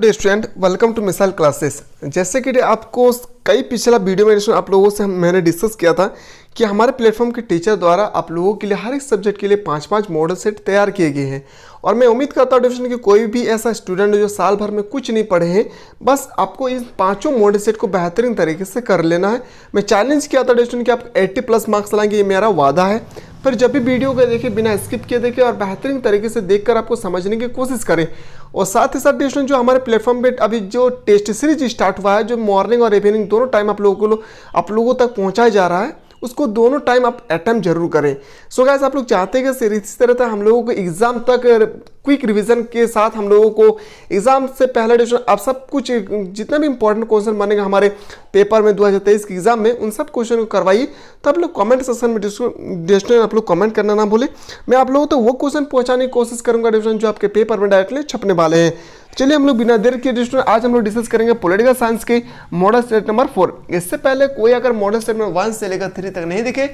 Student welcome to missile classes. जैसे कि आपको कई पिछला वीडियो में आप लोगों से मैंने डिस्कस किया था कि हमारे प्लेटफॉर्म के टीचर द्वारा आप लोगों के लिए हर एक सब्जेक्ट के लिए 5-5 मॉडल सेट तैयार किए गए हैं। और मैं उम्मीद करता हूँ डिविजन कि कोई भी ऐसा स्टूडेंट जो साल भर में कुछ नहीं पढ़े हैं, बस आपको इन 5 मॉडल सेट को बेहतरीन तरीके से कर लेना है। मैं चैलेंज किया था डिविजन कि आप 80+ मार्क्स लाएंगे, ये मेरा वादा है। फिर जब भी वीडियो को देखें बिना स्किप किए देखें और बेहतरीन तरीके से देखकर आपको समझने की कोशिश करें। और साथ ही साथ स्टूडेंट जो हमारे प्लेटफॉर्म पे अभी जो टेस्ट सीरीज स्टार्ट हुआ है, जो मॉर्निंग और इवनिंग दोनों टाइम आप लोगों तक पहुंचाया जा रहा है, उसको दोनों टाइम आप अटेम्प्ट जरूर करें। सो गाइस, आप लोग चाहते हैं कि इसी तरह हम लोगों को एग्जाम तक क्विक रिवीजन के साथ हम लोगों को एग्जाम से पहले आप सब कुछ जितना भी इंपॉर्टेंट क्वेश्चन बनेगा हमारे पेपर में 2023 के एग्जाम में, उन सब क्वेश्चन को करवाइए। तो आप लोग कमेंट सेक्शन में डिस्क्रिप्शन आप लोग कमेंट करना ना भूलें। मैं आप लोगों तक वो क्वेश्चन पहुंचाने की कोशिश करूंगा डिविजन जो आपके पेपर में डायरेक्टली छपने वाले हैं। चलिए हम लोग बिना देर के डिस्कशन आज हम लोग डिस्कस करेंगे पॉलिटिकल साइंस के मॉडल सेट नंबर 4। इससे पहले कोई अगर मॉडल सेट नंबर 1 से लेकर 3 तक नहीं दिखे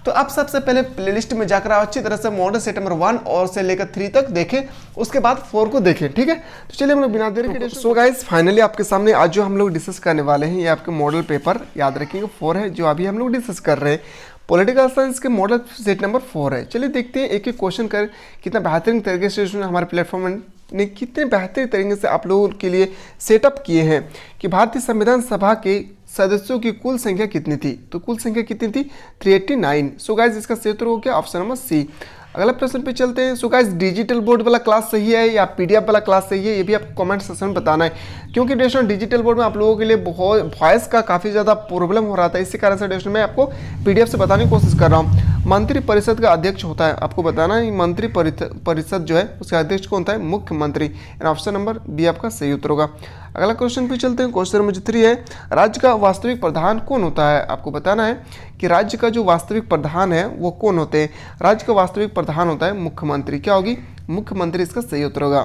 तो आप सबसे पहले प्लेलिस्ट में जाकर अच्छी तरह से मॉडल सेट नंबर 1 और से लेकर 3 तक देखें, उसके बाद 4 को देखें। ठीक है, तो चलिए हम लोग बिना देर के सो गाइस फाइनली आपके सामने आज जो हम लोग डिस्कस करने वाले हैं ये आपके मॉडल पेपर याद रखिएगा 4 है, जो अभी हम लोग डिस्कस कर रहे हैं पॉलिटिकल साइंस के मॉडल सेट नंबर 4 है। चलिए देखते हैं एक एक क्वेश्चन कर कितना बेहतरीन तरीके से हमारे प्लेटफॉर्म ने कितने बेहतरीन तरीके से आप लोगों के लिए सेटअप किए हैं कि भारतीय संविधान सभा के सदस्यों की कुल संख्या कितनी थी। तो कुल संख्या कितनी थी 389। सो गाइस इसका सही उत्तर हो गया ऑप्शन नंबर सी। अगला प्रश्न पे चलते हैं। सो गाइस डिजिटल बोर्ड वाला क्लास सही है या पीडीएफ वाला क्लास सही है, ये भी आपको कमेंट सेक्शन में बताना है, क्योंकि डेस्टोन डिजिटल बोर्ड में आप लोगों के लिए बहुत वॉइस का काफ़ी ज़्यादा प्रॉब्लम हो रहा था। इसी कारण से डेस्टोन में आपको पीडीएफ से बताने की कोशिश कर रहा हूँ। मंत्री परिषद का अध्यक्ष होता है, आपको बताना है मंत्री परिषद जो है उसका अध्यक्ष कौन होता है, मुख्यमंत्री। ऑप्शन नंबर बी आपका सही उत्तर होगा। अगला क्वेश्चन पे चलते हैं। क्वेश्चन नंबर 3 है राज्य का वास्तविक प्रधान कौन होता है। आपको बताना है कि राज्य का जो वास्तविक प्रधान है वो कौन होते हैं। राज्य का वास्तविक प्रधान होता है मुख्यमंत्री। क्या होगी, मुख्यमंत्री इसका सही उत्तर होगा।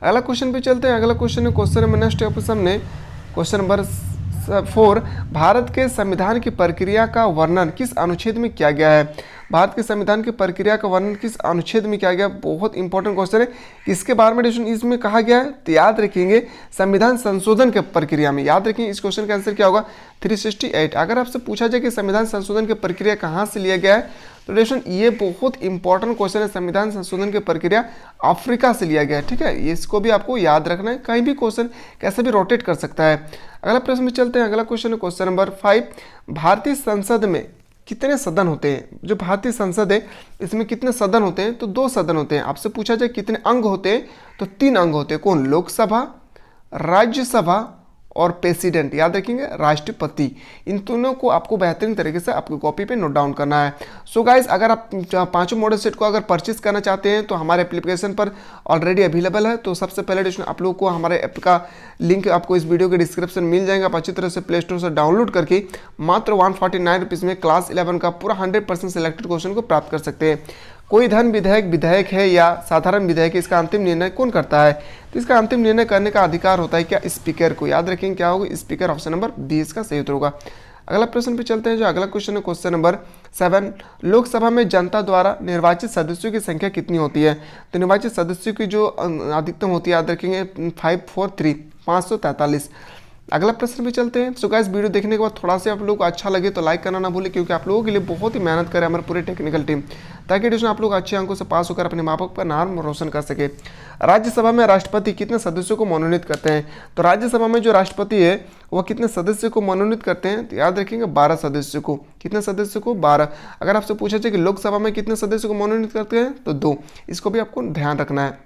अगला क्वेश्चन पे चलते हैं। अगला क्वेश्चन है क्वेश्चन नंबर नेक्स्ट आपके सामने क्वेश्चन नंबर 4 भारत के संविधान की प्रक्रिया का वर्णन किस अनुच्छेद में किया गया है। भारत के संविधान की प्रक्रिया का वर्णन किस अनुच्छेद में किया गया, बहुत इंपॉर्टेंट क्वेश्चन है। इसके बारे में इसमें कहा गया है, तो याद रखेंगे संविधान संशोधन के प्रक्रिया में। याद रखेंगे इस क्वेश्चन का आंसर क्या होगा 368। अगर आपसे पूछा जाए कि संविधान संशोधन की प्रक्रिया कहाँ से लिया गया है, तो डेशन ये बहुत इंपॉर्टेंट क्वेश्चन है। संविधान संशोधन की प्रक्रिया अफ्रीका से लिया गया है। ठीक है, इसको भी आपको याद रखना है, कहीं भी क्वेश्चन कैसे भी रोटेट कर सकता है। अगला प्रश्न में चलते हैं। अगला क्वेश्चन है क्वेश्चन नंबर 5 भारतीय संसद में कितने सदन होते हैं। जो भारतीय संसद है इसमें कितने सदन होते हैं, तो 2 सदन होते हैं। आपसे पूछा जाए कितने अंग होते हैं, तो 3 अंग होते हैं। कौन, लोकसभा, राज्यसभा और प्रेसिडेंट, याद रखेंगे राष्ट्रपति। इन दोनों को आपको बेहतरीन तरीके से आपकी कॉपी पे नोट डाउन करना है। सो गाइस अगर आप 5 मॉडल सेट को अगर परचेस करना चाहते हैं तो हमारे एप्लीकेशन पर ऑलरेडी अवेलेबल है। तो सबसे पहले आप लोग को हमारे ऐप का लिंक आपको इस वीडियो के डिस्क्रिप्शन मिल जाएगा। आप अच्छी तरह से प्ले स्टोर से डाउनलोड करके मात्र 149 रुपीज़ में क्लास 11 का पूरा 100% सिलेक्टेड क्वेश्चन को प्राप्त कर सकते हैं। कोई धन विधेयक है या साधारण विधेयक है, इसका अंतिम निर्णय कौन करता है। तो इसका अंतिम निर्णय करने का अधिकार होता है क्या, स्पीकर को। याद रखेंगे क्या होगा, स्पीकर। ऑप्शन नंबर बी इसका सही उत्तर होगा। अगला प्रश्न पे चलते हैं। जो अगला क्वेश्चन है क्वेश्चन नंबर 7 लोकसभा में जनता द्वारा निर्वाचित सदस्यों की संख्या कितनी होती है। तो निर्वाचित सदस्यों की जो अधिकतम होती है, याद रखेंगे 543। अगला प्रश्न पे चलते हैं। सो गाइस वीडियो देखने के बाद थोड़ा सा आप लोगों को अच्छा लगे तो लाइक करना ना भूलें, क्योंकि आप लोगों के लिए बहुत ही मेहनत करे हमारे पूरे टेक्निकल टीम, ताकि ट्यूशन आप लोग अच्छे अंकों से पास होकर अपने माँ बाप का नाम रोशन कर सके। राज्यसभा में राष्ट्रपति कितने सदस्यों को मनोनीत करते हैं। तो राज्यसभा में जो राष्ट्रपति है वह कितने सदस्यों को मनोनीत करते हैं, तो याद रखेंगे 12 सदस्यों को। कितने सदस्यों को, 12। अगर आपसे पूछा जाए कि लोकसभा में कितने सदस्यों को मनोनीत करते हैं, तो 2। इसको भी आपको ध्यान रखना है।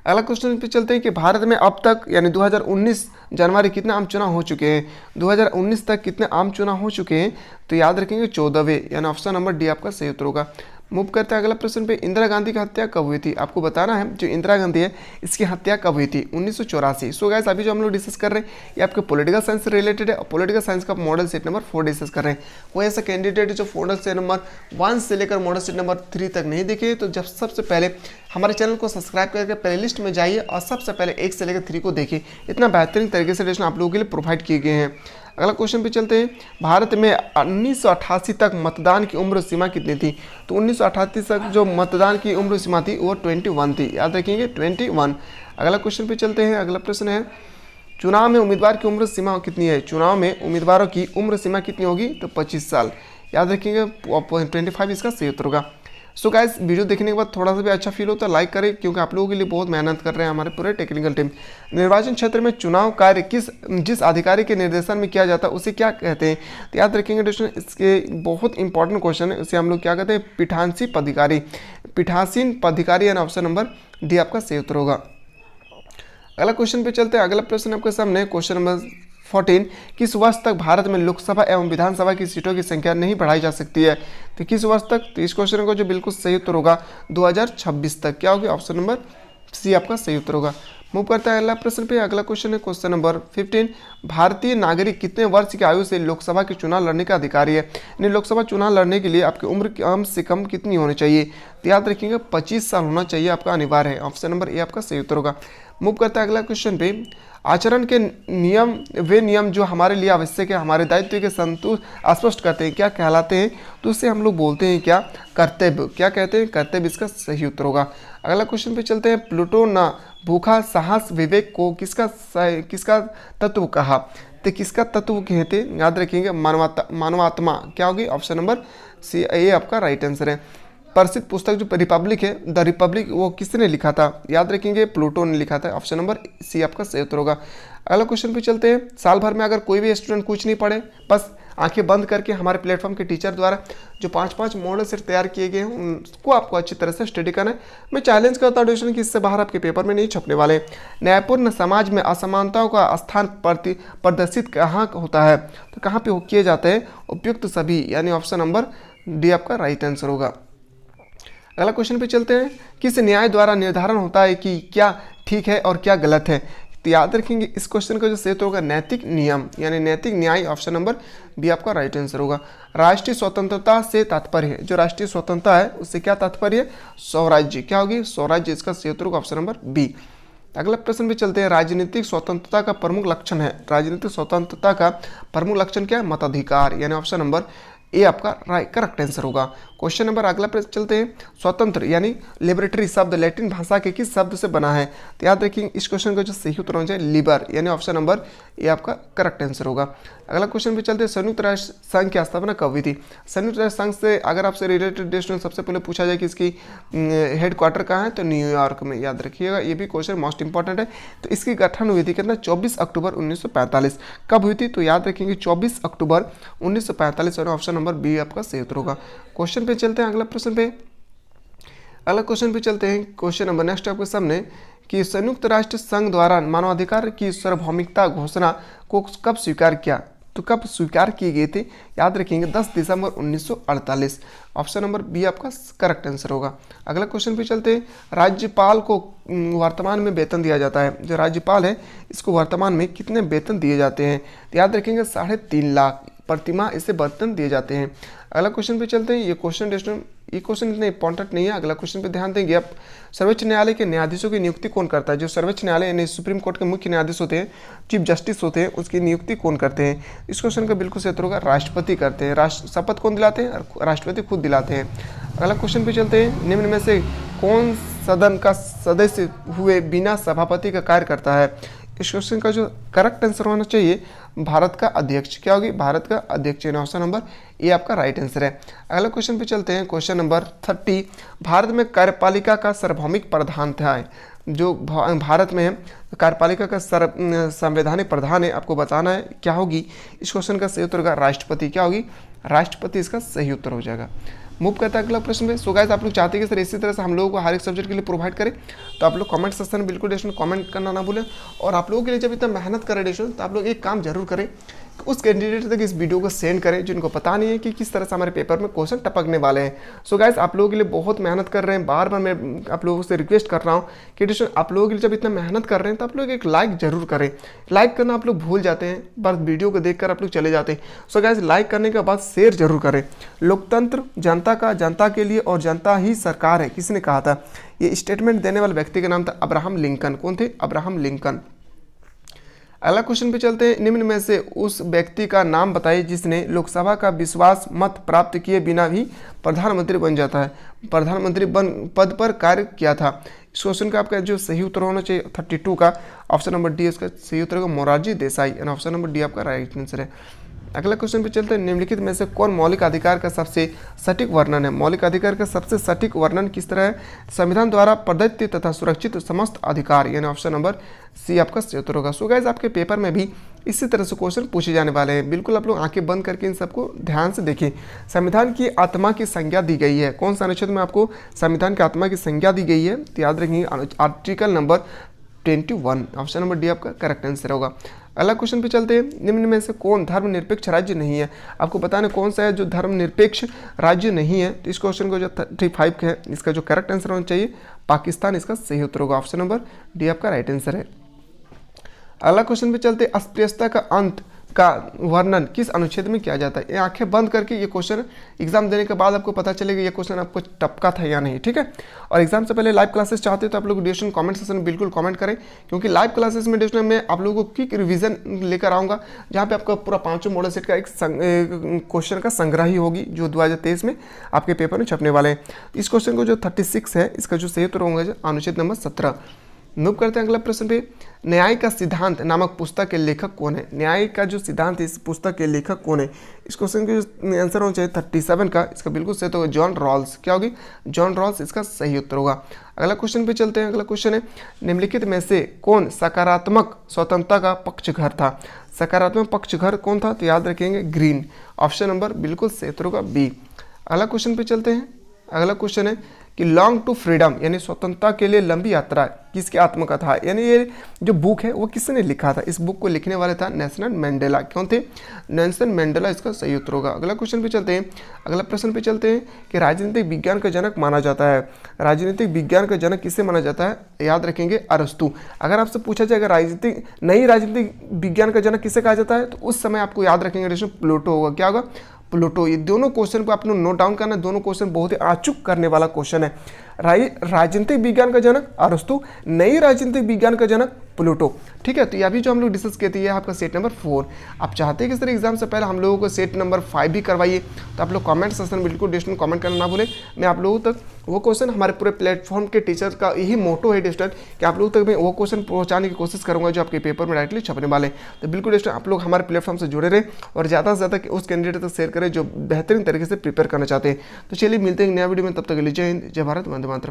अगला क्वेश्चन पे चलते हैं कि भारत में अब तक यानी 2019 जनवरी कितने आम चुनाव हो चुके हैं। 2019 तक कितने आम चुनाव हो चुके हैं, तो याद रखेंगे 14वें, यानी ऑप्शन नंबर डी आपका सही उत्तर होगा। मूव करते हैं अगला प्रश्न पे। इंदिरा गांधी की हत्या कब हुई थी। आपको बताना है जो इंदिरा गांधी है इसकी हत्या कब हुई थी, 1984। सो गाइस अभी जो हम लोग डिस्कस कर रहे हैं ये आपके पॉलिटिकल साइंस से रिलेटेड है, और पॉलिटिकल साइंस का मॉडल सेट नंबर 4 डिस्कस कर रहे हैं। कोई ऐसा कैंडिडेट जो मॉडल सेट नंबर 1 से लेकर मॉडल सेट नंबर 3 तक नहीं दिखे, तो जब सबसे पहले हमारे चैनल को सब्सक्राइब करके प्ले लिस्ट में जाइए और सबसे पहले 1 से लेकर 3 को देखिए। इतना बेहतरीन तरीके से आप लोगों के लिए प्रोवाइड किए गए हैं। अगला क्वेश्चन पे चलते हैं, भारत में 1988 तक मतदान की उम्र सीमा कितनी थी? तो 1988 तक जो मतदान की उम्र सीमा थी वो 21 थी, याद रखेंगे 21। अगला क्वेश्चन पे चलते हैं, अगला प्रश्न है, चुनाव में उम्मीदवार की उम्र सीमा कितनी है? चुनाव में उम्मीदवारों की उम्र सीमा कितनी होगी? तो 25 साल, याद रखेंगे 25 इसका सही उत्तर होगा। सो गाइस, वीडियो देखने के बाद थोड़ा सा भी अच्छा फील हो तो लाइक करें, क्योंकि आप लोगों के लिए बहुत मेहनत कर रहे हैं हमारे पूरे टेक्निकल टीम। निर्वाचन क्षेत्र में चुनाव कार्य जिस अधिकारी के निर्देशन में किया जाता है उसे क्या कहते हैं? तो याद रखेंगे दोस्तों, इसके बहुत इंपॉर्टेंट क्वेश्चन है, उसे हम लोग क्या कहते हैं? पीठासीन पदाधिकारी। पीठासीन पदाधिकारी यानी ऑप्शन नंबर डी आपका सही उत्तर होगा। अगला क्वेश्चन पे चलते हैं, अगला प्रश्न आपके सामने क्वेश्चन नंबर 14, किस वर्ष तक भारत में लोकसभा एवं विधानसभा की सीटों की संख्या नहीं बढ़ाई जा सकती है? तो किस वर्ष तक? तो इस क्वेश्चन का जो बिल्कुल सही उत्तर होगा 2026 तक, क्या होगा? ऑप्शन नंबर सी आपका सही उत्तर होगा। मूव करता है अगला प्रश्न पे। अगला क्वेश्चन है क्वेश्चन नंबर 15, भारतीय नागरिक कितने वर्ष की आयु से लोकसभा के चुनाव लड़ने का अधिकारी है? यानी लोकसभा चुनाव लड़ने के लिए आपकी उम्र कम से कम कितनी होनी चाहिए? तो याद रखिएगा 25 साल होना चाहिए, आपका अनिवार्य है। ऑप्शन नंबर ए आपका सही उत्तर होगा। मूव करता है अगला क्वेश्चन पे, आचरण के नियम वे नियम जो हमारे लिए आवश्यक है, हमारे दायित्व के संतुष्ट स्पष्ट करते हैं, क्या कहलाते हैं? तो उससे हम लोग बोलते हैं क्या? कर्तव्य। क्या कहते हैं? कर्तव्य इसका सही उत्तर होगा। अगला क्वेश्चन पे चलते हैं, प्लूटो ना भूखा साहस विवेक को किसका तत्व कहा? तो किसका तत्व कहते? याद रखेंगे मानवात्मा, क्या होगी? ऑप्शन नंबर सी ए आपका राइट आंसर है। प्रसिद्ध पुस्तक जो रिपब्लिक है, द रिपब्लिक, वो किसने लिखा था? याद रखेंगे प्लूटो ने लिखा था। ऑप्शन नंबर सी आपका सही उत्तर होगा। अगला क्वेश्चन पे चलते हैं, साल भर में अगर कोई भी स्टूडेंट कुछ नहीं पढ़े, बस आंखें बंद करके हमारे प्लेटफॉर्म के टीचर द्वारा जो 5 मॉडल सेट तैयार किए गए हैं उनको आपको अच्छी तरह से स्टडी करना है। मैं चैलेंज करता हूँ ट्यूशन कि इससे बाहर आपके पेपर में नहीं छपने वाले। न्यायपूर्ण समाज में असमानताओं का स्थान प्रदर्शित कहाँ होता है? तो कहाँ पे किए जाते हैं? उपयुक्त सभी, यानी ऑप्शन नंबर डी आपका राइट आंसर होगा। अगला क्वेश्चन पे चलते हैं, किस न्याय द्वारा निर्धारण होता है कि क्या ठीक है और क्या गलत है? तो याद रखेंगे इस क्वेश्चन का जो सही उत्तर होगा नैतिक नियम, यानी नैतिक न्याय। ऑप्शन नंबर बी आपका राइट आंसर होगा। राष्ट्रीय स्वतंत्रता से तात्पर्य है, जो राष्ट्रीय स्वतंत्रता है उससे क्या तात्पर्य है? स्वराज्य, क्या होगी? स्वराज्य, इसका सही उत्तर होगा ऑप्शन नंबर बी। अगला प्रश्न पे चलते हैं, राजनीतिक स्वतंत्रता का प्रमुख लक्षण है। राजनीतिक स्वतंत्रता का प्रमुख लक्षण क्या है? मताधिकार, यानी ऑप्शन नंबर ए आपका करेक्ट आंसर होगा। क्वेश्चन नंबर अगला पे चलते हैं, स्वतंत्र यानी लिबरेटरी शब्द लैटिन भाषा के किस शब्द से बना है? तो याद रखिए इस क्वेश्चन का जो सही उत्तर होना चाहिए लिबर, यानी ऑप्शन नंबर ए आपका करेक्ट आंसर होगा। अगला क्वेश्चन पे चलते हैं, संयुक्त राष्ट्र संघ की स्थापना कब हुई थी? संयुक्त राष्ट्र संघ से अगर आपसे रिलेटेड सबसे पहले पूछा जाए कि इसकी हेड क्वार्टर कहाँ है, तो न्यूयॉर्क में, याद रखिएगा, ये भी क्वेश्चन मोस्ट इंपॉर्टेंट है। तो इसकी गठन हुई थी कितना? 24 अक्टूबर 1945। कब हुई थी? तो याद रखेंगे 24 अक्टूबर 1945, और ऑप्शन नंबर बी आपका सही उत्तर होगा। क्वेश्चन पे चलते हैं अगला प्रश्न पे। अगला क्वेश्चन पे चलते हैं, क्वेश्चन नंबर नेक्स्ट आपके सामने, कि संयुक्त राष्ट्र संघ द्वारा मानवाधिकार की सार्वभौमिकता घोषणा को कब स्वीकार किया? तो कब स्वीकार किए गए थे? याद रखेंगे 10 दिसंबर 1948। ऑप्शन नंबर बी आपका करेक्ट आंसर होगा। अगला क्वेश्चन पे चलते हैं, राज्यपाल को वर्तमान में वेतन दिया जाता है, जो राज्यपाल है इसको वर्तमान में कितने वेतन दिए जाते हैं? तो याद रखेंगे 3.5 लाख प्रतिमाह इसे वेतन दिए जाते हैं। अगला क्वेश्चन पे चलते हैं, ये क्वेश्चन इतना इंपॉर्टेंट नहीं है। अगला क्वेश्चन पे ध्यान देंगे आप, सर्वोच्च न्यायालय के न्यायाधीशों की नियुक्ति कौन करता है? जो सर्वोच्च न्यायालय यानी सुप्रीम कोर्ट के मुख्य न्यायाधीश होते हैं, चीफ जस्टिस होते हैं, उसकी नियुक्ति कौन करते हैं? इस क्वेश्चन का बिल्कुल सही उत्तर होगा राष्ट्रपति करते हैं। शपथ कौन दिलाते हैं? राष्ट्रपति खुद दिलाते हैं। अगला क्वेश्चन पे चलते हैं, निम्न में से कौन सदन का सदस्य हुए बिना सभापति का कार्य करता है? इस क्वेश्चन का जो करेक्ट आंसर होना चाहिए भारत का अध्यक्ष, क्या होगी? भारत का अध्यक्ष, ऑप्शन नंबर ए आपका राइट आंसर है। अगला क्वेश्चन पे चलते हैं, क्वेश्चन नंबर 30, भारत में कार्यपालिका का सार्वभौमिक प्रधान था है, जो भारत में कार्यपालिका का संवैधानिक प्रधान है, आपको बताना है क्या होगी? इस क्वेश्चन का सही उत्तर होगा राष्ट्रपति, क्या होगी? राष्ट्रपति इसका सही उत्तर हो जाएगा। मूव करता है अगला प्रश्न पे। सो गाइस, आप लोग चाहते हैं कि सर इसी तरह से हम लोगों को हर एक सब्जेक्ट के लिए प्रोवाइड करें, तो आप लोग कमेंट सेक्शन में बिल्कुल कमेंट करना ना भूलें। और आप लोगों के लिए जब इतना मेहनत करें डेशन, तो आप लोग एक काम जरूर करें, उस कैंडिडेट तक इस वीडियो को सेंड करें जिनको पता नहीं है कि किस तरह से हमारे पेपर में क्वेश्चन टपकने वाले हैं। सो गाइस, आप लोगों के लिए बहुत मेहनत कर रहे हैं, बार बार मैं आप लोगों से रिक्वेस्ट कर रहा हूँ कि डेशन आप लोगों के लिए जब इतना मेहनत कर रहे हैं तो आप लोग एक लाइक जरूर करें। लाइक करना आप लोग भूल जाते हैं, बस वीडियो को देखकर आप लोग चले जाते हैं। सो गाइस, लाइक करने के बाद शेयर जरूर करें। लोकतंत्र जनता का, जनता के लिए और जनता ही सरकार है, किसने कहा था? ये स्टेटमेंट देने वाले व्यक्ति का नाम था अब्राहम लिंकन। कौन थे? Abraham Lincoln. अगला क्वेश्चन पे चलते हैं। निम्न में से उस व्यक्ति का नाम बताइए जिसने लोकसभा का विश्वास मत प्राप्त किए बिना भी प्रधानमंत्री बन जाता है, प्रधानमंत्री पद पर कार्य किया था। इस क्वेश्चन का आपका जो सही उत्तर होना चाहिए 32 का ऑप्शन नंबर डी इसका सही उत्तर होगा Morarji Desai, and option number D आपका राइट आंसर है। अगला क्वेश्चन पे चलते हैं। निम्नलिखित में से कौन मौलिक अधिकार का सबसे सटीक वर्णन है? मौलिक अधिकार का सबसे सटीक वर्णन किस तरह है? संविधान द्वारा प्रदत्त तथा सुरक्षित समस्त अधिकार, यानी ऑप्शन नंबर सी आपका सही उत्तर होगा। सो गाइस आपके पेपर में भी इसी तरह से क्वेश्चन पूछे जाने वाले हैं। बिल्कुल आप लोग आंखें बंद करके इन सबको ध्यान से देखिए। संविधान की आत्मा की संज्ञा दी गई है, कौन सा अनुच्छेद में आपको संविधान की आत्मा की संज्ञा दी गई है? तो याद रखिए article number 21, option number D आपका करेक्ट आंसर होगा। अगला क्वेश्चन पे चलते हैं। निम्न में से कौन धर्मनिरपेक्ष राज्य नहीं है? आपको बताना कौन सा है जो धर्मनिरपेक्ष राज्य नहीं है। तो इस क्वेश्चन को जो 35 है इसका जो करेक्ट आंसर होना चाहिए पाकिस्तान, इसका सही उत्तर होगा। ऑप्शन नंबर डी आपका राइट आंसर है। अगला क्वेश्चन पे चलते हैं। अस्पृश्यता का अंत का वर्णन किस अनुच्छेद में किया जाता है? ये आंखें बंद करके ये क्वेश्चन एग्जाम देने के बाद आपको पता चलेगा ये क्वेश्चन आपको टपका था या नहीं, ठीक है। और एग्जाम से पहले लाइव क्लासेस चाहते हो तो आप लोग ड्यूरेशन कमेंट सेक्शन में बिल्कुल कमेंट करें, क्योंकि लाइव क्लासेस में ड्यूरेशन में आप लोगों को क्विक रिवीजन लेकर आऊँगा, जहाँ पे आपका पूरा 5 मॉडल सेट का एक क्वेश्चन का संग्रह ही होगी जो 2023 में आपके पेपर में छपने वाले हैं। इस क्वेश्चन को जो 36 है इसका जो सही उत्तर होगा अनुच्छेद नंबर 17। मूव करते हैं अगला प्रश्न पे। न्याय का सिद्धांत नामक पुस्तक के लेखक कौन है? न्याय का जो सिद्धांत है इस पुस्तक के लेखक कौन है? इस क्वेश्चन के जो आंसर होना चाहिए 37 का, इसका बिल्कुल सही होगा जॉन रॉल्स। क्या होगी? जॉन रॉल्स इसका सही उत्तर होगा। अगला क्वेश्चन पे चलते हैं। अगला क्वेश्चन है निम्नलिखित में से कौन सकारात्मक स्वतंत्रता का पक्षघर था? सकारात्मक पक्षघर कौन था? तो याद रखेंगे ग्रीन, ऑप्शन नंबर बिल्कुल सही उत्तर होगा बी। अगला क्वेश्चन पे चलते हैं। अगला क्वेश्चन है कि लॉन्ग टू फ्रीडम यानी स्वतंत्रता के लिए लंबी यात्रा किसकी आत्मकथा है? यानी ये जो बुक है वो किसने लिखा था? इस बुक को लिखने वाले था नेल्सन मंडेला। कौन थे? नेल्सन मंडेला, इसका सही उत्तर होगा। अगला क्वेश्चन पे चलते हैं। अगला प्रश्न पे चलते हैं कि राजनीतिक विज्ञान का जनक माना जाता है। राजनीतिक विज्ञान का जनक किसे माना जाता है? याद रखेंगे अरस्तु। अगर आपसे पूछा जाए अगर नई राजनीतिक विज्ञान का जनक किसे कहा जाता है तो उस समय आपको याद रखेंगे प्लूटो होगा। क्या होगा? प्लूटो। ये दोनों क्वेश्चन को आपने नोट डाउन करना, दोनों क्वेश्चन बहुत ही अचूक करने वाला क्वेश्चन है। राजनीतिक विज्ञान का जनक अरस्तु, नई राजनीतिक विज्ञान का जनक प्लूटो, ठीक है। तो ये अभी जो हम लोग डिस्कस किए थे ये आपका सेट नंबर 4। आप चाहते हैं कि सर एग्जाम से पहले हम लोगों को सेट नंबर 5 भी करवाइए तो आप लोग कमेंट सेक्शन में बिल्कुल डिस्टन कमेंट करना ना भूलें। मैं आप लोगों तक वो क्वेश्चन, हमारे पूरे प्लेटफॉर्म के टीचर का यही मोटो है डिस्टन कि आप लोगों तक मैं वो क्वेश्चन पहुंचाने की कोशिश करूंगा जो आपके पेपर में डायरेक्टली छपने वाले हैं। तो बिल्कुल डिस्टन आप लोग हमारे प्लेटफॉर्म से जुड़े रहे और ज़्यादा से ज़्यादा उस कैंडिडेट तक शेयर करें जो बेहतरीन तरीके से प्रिपेयर करना चाहते हैं। तो चलिए मिलते हैं नया वीडियो में, तब तक के लिए जय हिंद, जय भारत, वंदे मातरम।